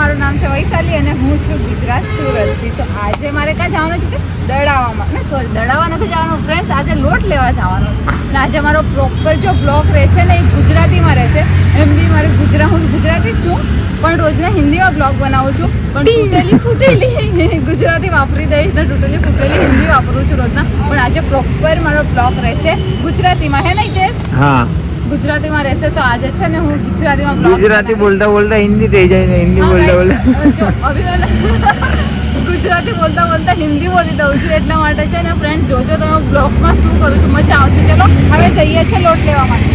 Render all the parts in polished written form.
મારું નામ છે વૈશાલી અને હું છું ગુજરાત સુરતથી. તો આજે મારે ક્યાં જવાનું છે? દડાવામાં ને સોરી દડાવા નથી જવાનું ફ્રેન્ડ્સ, આજે લોટ લેવા જવાનું છે. અને આજે મારો પ્રોપર જો બ્લોગ રહેશે ને એ ગુજરાતીમાં રહેશે. એમ બી મારે હું ગુજરાતી જ છું પણ રોજના હિન્દીમાં બ્લોગ બનાવું છું, પણ તૂટેલી ફૂટેલી ગુજરાતી વાપરી દઈશ ને તૂટેલી ફૂટેલી હિન્દી વાપરું છું રોજના. પણ આજે પ્રોપર મારો બ્લોગ રહેશે ગુજરાતીમાં, હે નહીં દેશ? હા ગુજરાતીમાં રહેશે. તો આજે છે ને હું ગુજરાતીમાં ગુજરાતી બોલતા બોલતા હિન્દી થઈ જાય ને હિન્દી બોલતા બોલતા ગુજરાતી બોલતા બોલતા હિન્દી બોલી દઉં છું. એટલા માટે છે ને ફ્રેન્ડ જોજો તમે બ્લોગમાં શું કરું છું, મજા આવશે. ચલો હવે જઈએ છીએ લોટ લેવા માટે.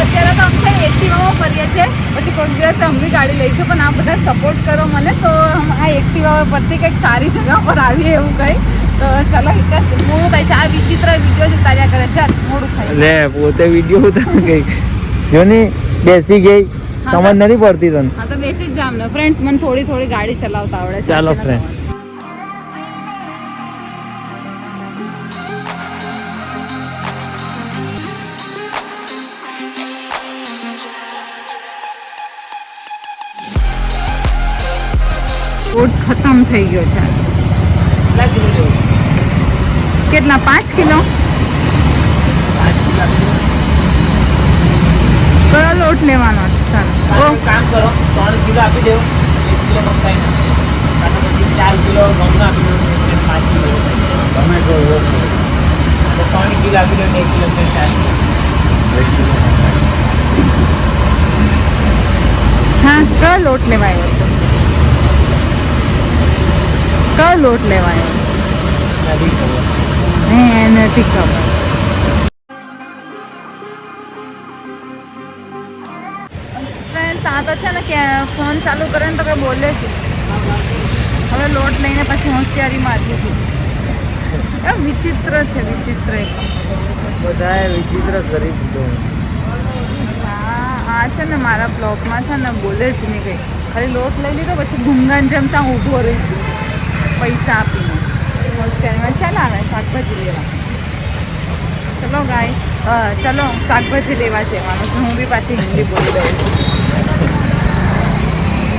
અત્યારે તો અમે છે એક્ટિવામાં ફરીએ છીએ, પછી કોઈક દિવસ અમે બી ગાડી લઈશું, પણ આ બધા સપોર્ટ કરો મને તો આ એક્ટિવા પરથી કંઈક સારી જગ્યા પર આવીએ એવું કંઈ. તો ચલો મોડું થાય છે, આ વિચિત્ર વિડીયો જ ઉતાર્યા કરે છે, મોડું થાય લે પોતે વિડીયો ઉતાર ગઈ જો ને બેસી ગઈ, સમજ નથી પડતી તને. હા તો બેસી જ જામ ને ફ્રેન્ડ્સ, મને થોડી થોડી ગાડી ચલાવતા આવડે છે. ચાલો ફ્રેન્ડ. લોટ ખતમ થઈ ગયો છે આજે. કેટલા 5 કિલો? કયો લોટ લેવાનો છે તારે? કામ કરો 3 કિલો આપી દેવો, 1 કિલો મકાઈ અને પછી 4 કિલો ઘઉં આપી દો, 5 કિલો તમે કહો તો 3 કિલો આપી દો, 1 કિલો 4 કિલો. હા કયો લોટ લેવાયો હતો? કયો લોટ લેવાયો? નથી ખબર. નથી ખબર. ફ્રેન્ડ્સ આ તો છે ને કે ફોન ચાલુ કરે ને તો કંઈ બોલે જ. હવે લોટ લઈને પછી હોશિયારી મારતી હતી. વિચિત્ર છે, વિચિત્ર એક બધાએ વિચિત્ર કરી દીધો. આ છે ને મારા બ્લોગમાં છે ને બોલે જ નહીં કંઈ, ખાલી લોટ લઈ લીધો પછી ગુંગાન જેમ ત્યાં ઊભો રહી ગયો પૈસા આપીને. હોશિયારીમાં ચાલ આવે શાકભાજી લેવા. ચલો ગાય ચલો શાકભાજી લેવા જવાનું છે. હું બી પાછી હિન્દી બોલી દઉં છું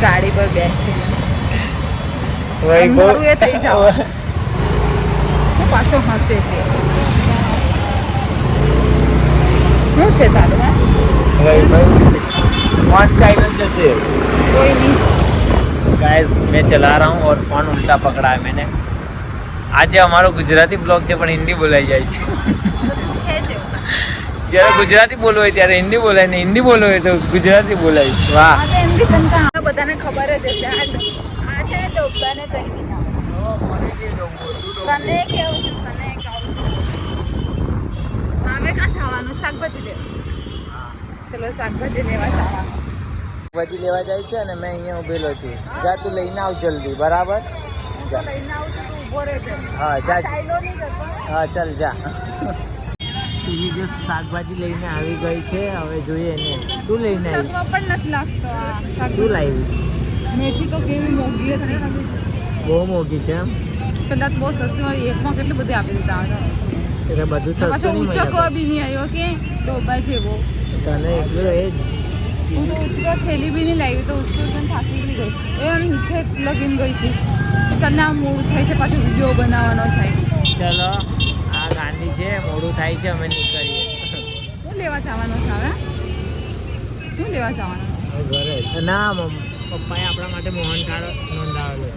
ગાડી પર બેસીને. મારું એ થઈ જાવ હું પાછો હસે તે શું છે તારું? फोन चाइना जैसे कोई नहीं. गाइस मैं चला रहा हूँ और फोन उल्टा पकड़ा है मैंने. आज हमारो गुजराती ब्लॉग છે પણ હિન્દી બોલાઈ જાય છે. જ્યારે ગુજરાતી બોલવું હોય ત્યારે હિન્દી બોલાય ને હિન્દી બોલવું હોય તો ગુજરાતી બોલાય. વાહ બધાને ખબર જ હશે. આ છે ને ડોબાને કઈ નહીં તને કેવું છું, તને કહું છું. હવે ક્યાં જવાનું? શાકભાજી લેવા. ચલો શાકભાજી લેવા જવાનું છે. શાકભાજી લેવા જાય છે અને મેં અહીંયા ઉભેલો છું. જા તું લઈને આવ જલ્દી, બરાબર? લઈને આવું છું, તું ઊભો રહેજે. હા જા. ચાલ્યો નહીં જતો. હા ચાલ જા. જો શાકભાજી લઈને આવી ગઈ છે, હવે જોઈએ ને શું લઈને આવી. ચકવા પણ નથી લાગતો આ શું શાકભાજી. લાવી? મેથી તો કેવી મોંઘી હતી. બહુ મોંઘી છે એમ. પેલા તો બહુ સસ્તી મળી, એકમાં કેટલી બધી આપી દીધા હતા. એટલે બધું પાછો સસ્તું નહીં ઉચકો મળે. બી નહીં આવ્યો કે ડોબા જેવો. તને એટલું એ જ. હું તો ઉચકો થેલી બી નહીં લાવી, તો ઉચકો પણ થાકી બી ગઈ. એમ ઠેક લગીને ગઈ હતી. ચાલ ના મોડું થાય છે, પાછો વિડીયો બનાવવાનો થાય. ચલો આ ગાંધી છે, મોડું થાય છે, અમે નીકળીએ. શું લેવા જવાનું છે હવે? શું લેવા જવાનું છે? ઘરે ના પપ્પાએ આપણા માટે મોહનથાળ નોંધાવેલો.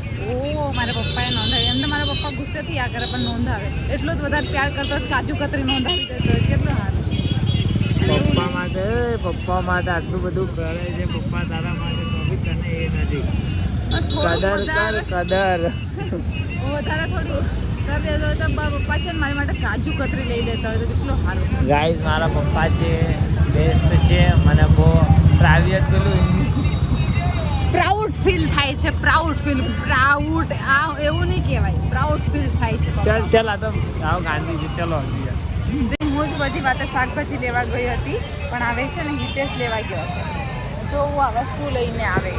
ઓ મારા પપ્પાએ નોંધાવી. એમ તો મારા પપ્પા ગુસ્સે થયા કરે પણ નોંધાવે. એટલો જ વધારે પ્યાર કરતો કાજુ કતરી નોંધાવી દેતો. કેટલું સારું. પપ્પા માટે આટલું બધું કરે છે પપ્પા તારા માટે, તો બી તને એ નથી. કદર કર કદર. વધારે થોડી કરી દેતો હોય તો પપ્પા છે ને મારી માટે કાજુ કતરી લઈ લેતા હોય તો કેટલું સારું. ગાઈઝ મારા પપ્પા છે, બેસ્ટ છે. મને બહુ પ્રાઇવેટ પેલું પ્રાઉડ ફીલ થાય છે. પ્રાઉડ ફીલ પ્રાઉડ આ એવું નહીં કહેવાય, પ્રાઉડ ફીલ થાય છે. ચાલ ચાલ આ તો આવો ગાંધી છે. ચલો હું જ બધી વાતે શાકભાજી લેવા ગઈ હતી પણ આવે છે ને હિતેશ લેવા ગયો છે. જોવું આવે શું લઈને આવે.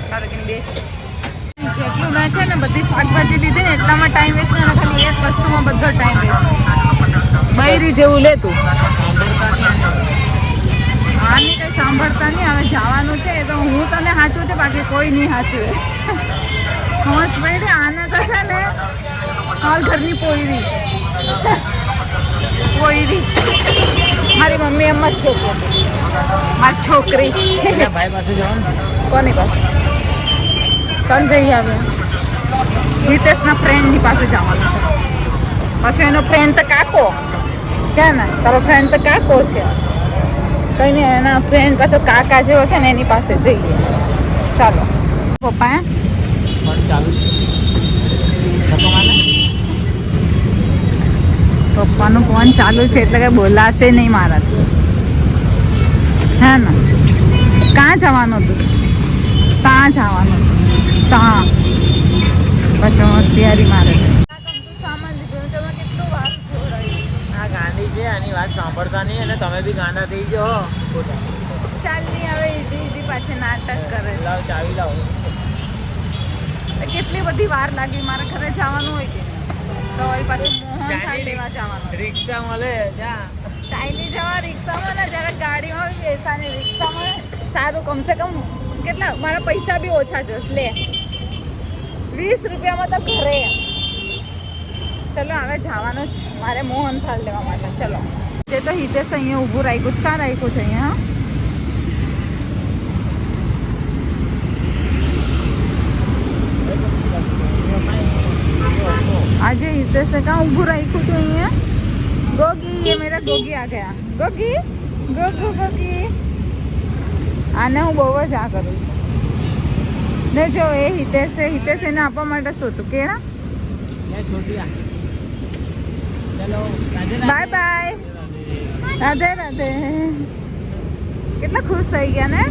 કારણ કે બેસ જેટલું મેં છે ને બધી શાકભાજી લીધી ને એટલામાં ટાઈમ વેસ્ટ ન, ખાલી એક વસ્તુમાં બધો ટાઈમ વેસ્ટ. બૈરી જેવું લેતું આની કંઈ સાંભળતા નહીં. હવે જવાનું છે એ તો હું તને સાચું છે બાકી કોઈ નહીં સાચું હોશ પડી આને તો છે ને મારા ઘરની પોયરી મારી મમ્મી એમ જ કહેતી મારી છોકરી ભાઈ પાસે જવાનું કોની પાસે ચાલ જઈ આવ્યા હિતેશના ફ્રેન્ડની પાસે જવાનું છે પછી એનો ફ્રેન્ડ તો કાકો કે ને તારો ફ્રેન્ડ તો કાકો છે કંઈ નહીં એના ફ્રેન્ડ પાછો કાકા જેવો છે ને એની પાસે જઈએ ચાલો પપ્પા પણ ચાલુ છે પપ્પાનું ફોન ચાલુ છે એટલે કઈ બોલાશે નહીં મારાથી હે ને ક્યાં જવાનું હતું ત્યાં જવાનું ત્યાં પછી હોશિયારી મારે સામાન લીધું તમે કેટલું વાત આ ગાંડી છે આની વાત સાંભળતા નહીં અને તમે બી ગાંડા થઈ જાઓ ચાલ નહીં હવે ઈડી પાછી નાટક કરે છે લાવ ચાવી લાવો કેટલી બધી વાર લાગી મારે ઘરે જવાનું હોય કે તો વળી પાછું મોહનથાળ લેવા જવાનું રિક્ષા મળે જ્યાં ચાઈની જવા રિક્ષામાં ને જ્યારે ગાડીમાં બી બેસાની રિક્ષામાં સારું કમસે કમ કેટલા મારા પૈસા બી ઓછા જશે લે 20 રૂપિયામાં તો ઘરે ચલો હવે જવાનું જ મારે મોહનથાળ લેવા માટે ચલો તે તો હિતેશ અહીંયા ઊભું રાખ્યું છે કાં રાખ્યું છે અહીંયા આજે हितेश से कहाँ ऊभू राख्યું છું અહીંયા गोगी ये मेरा गोगी आ गया गोगी गोगू गोगी આને હું બહુ જ આ કરું છું ને જો એ હિતેશ એને આપવા માટે શું હતું કેળા બાય બાય રાધે રાધે કેટલા ખુશ થઈ ગયા ને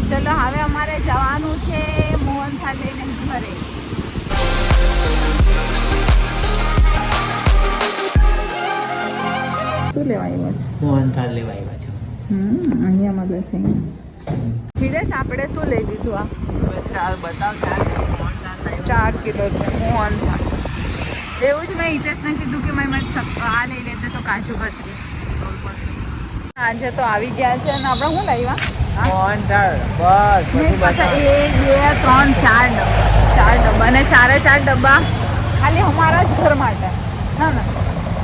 ચલો હવે અમારે જવાનું છે મોહનથાળ લઈને ઘરે શું લેવા આવ્યો છે મોહનથાળ લેવા આવ્યા છે અહીંયા મળે છે વિદેશ આપણે શું લઈ લીધું આ ચાર બતાવ 4 કિલો છે મોહનથાળ એવું જ મેં હિતેશને કીધું કે મારી માટે આ લઈ લેતે તો કાજુ કતરી આજે તો આવી ગયા છે અને આપણે શું લાવ્યા મોહનથાળ બસ નહીં પાછા 1 2 3 4 ડબ્બા અને 4 ડબ્બા ખાલી અમારા જ ઘર માટે હા ને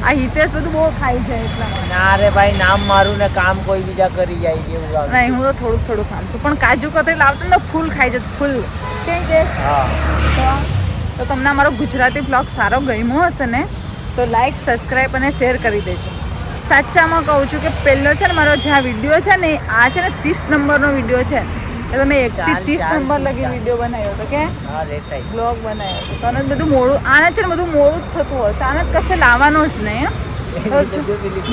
આ હિતેશ બધું બહુ ખાઈ જાય એટલા માટે ના રે ભાઈ નામ મારું ને કામ કોઈ બીજા કરી જાય જેવું આવે નહીં હું તો થોડુંક ખામ છું પણ કાજુ કતરી લાવતા ને ફૂલ ખાઈ જતું ફૂલ કઈ દે હા તો તમને અમારો ગુજરાતી બ્લોગ સારો ગમ્યો હશે ને તો લાઈક સબસ્ક્રાઈબ અને શેર કરી દેજો સાચામાં કહું છું કે પહેલો છે ને મારો જે આ વિડીયો છે ને આ છે ને 30 નંબરનો વિડીયો છે એટલે મેં 1 થી 30 નંબર લગી વિડીયો બનાવ્યો હતો કે હા રેટાઈ બ્લોગ બનાવ્યો હતો તો આને બધું મોડું આને છે ને બધું મોડું જ થતું હશે આને કશે લાવવાનું જ નહીં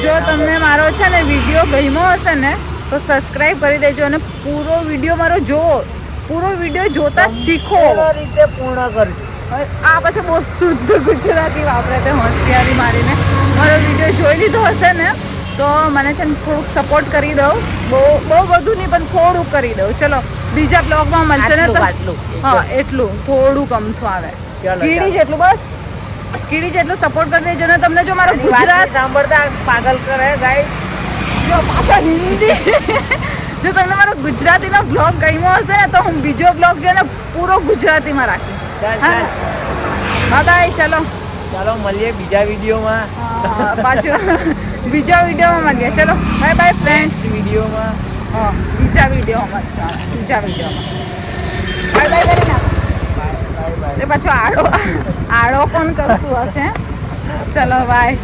જો તમને મારો છે ને વિડીયો ગમ્યો હશે ને તો સબસ્ક્રાઈબ કરી દેજો અને પૂરો વિડીયો મારો જુઓ પૂરો વિડીયો જોતા શીખો રીતે પૂર્ણ કરજો આ પછી બહુ શુદ્ધ ગુજરાતી વાપરે તે હોશિયારી મારીને મારો વિડીયો જોઈ લીધો હશે ને તો મને છે ને થોડુંક સપોર્ટ કરી દઉં બહુ બધું નહીં પણ થોડુંક કરી દઉં ચલો બીજા બ્લોગમાં મળશે ને તો હા એટલું થોડુંક અમથું આવે કીડી જેટલું બસ કીડી જેટલું સપોર્ટ કરી દેજો ને તમને જો મારો ગુજરાત સાંભળતા પાગલ કરે ગાઈસ જો પાછા હિન્દી જો તમને મારો ગુજરાતીનો બ્લોગ ગમ્યો હશે ને તો હું બીજો બ્લોગ છે ને પૂરો ગુજરાતીમાં રાખીશ બાય બાય ચાલો મળીએ બીજા વિડીયોમાં પાછું બીજા વિડીયોમાં મળીએ ચલો બાય બાય ફ્રેન્ડ્સ વિડીયોમાં હા બીજા વિડીયોમાં બાય બાય કરી નાખો એ પાછું આડો કોણ કરતું હશે ચલો બાય